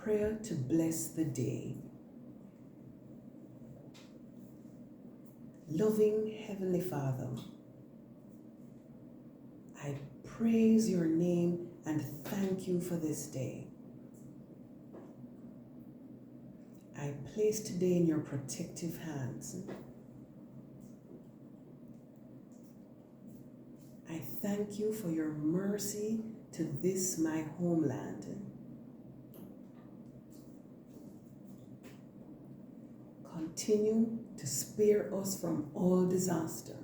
prayer to bless the day. Loving Heavenly Father, I praise your name and thank you for this day. I place today in your protective hands. I thank you for your mercy to this my homeland. Continue to spare us from all disaster,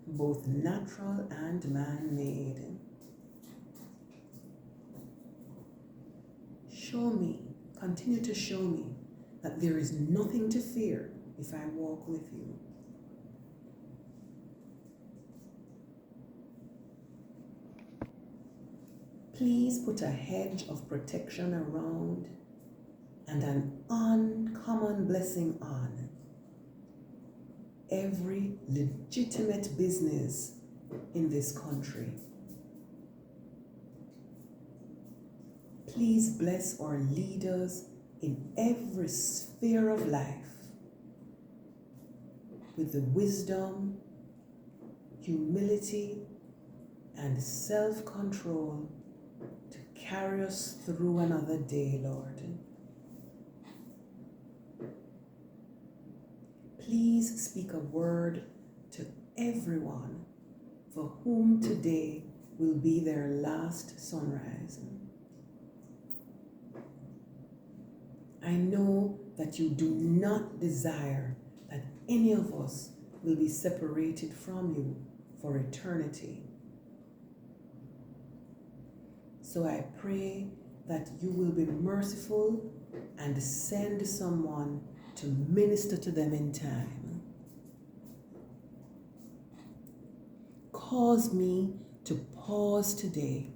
both natural and man-made. Continue to show me that there is nothing to fear if I walk with you. Please put a hedge of protection around and an uncommon blessing on every legitimate business in this country. Please bless our leaders in every sphere of life with the wisdom, humility, and self-control to carry us through another day, Lord. Please speak a word to everyone for whom today will be their last sunrise. I know that you do not desire that any of us will be separated from you for eternity. So I pray that you will be merciful and send someone to minister to them in time. Cause me to pause today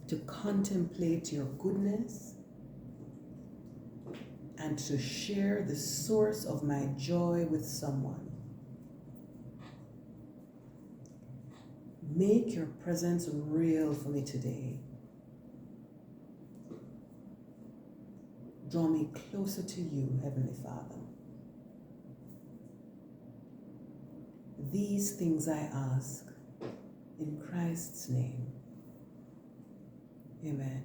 to contemplate your goodness and to share the source of my joy with someone. Make your presence real for me today. Draw me closer to you, Heavenly Father. These things I ask in Christ's name. Amen.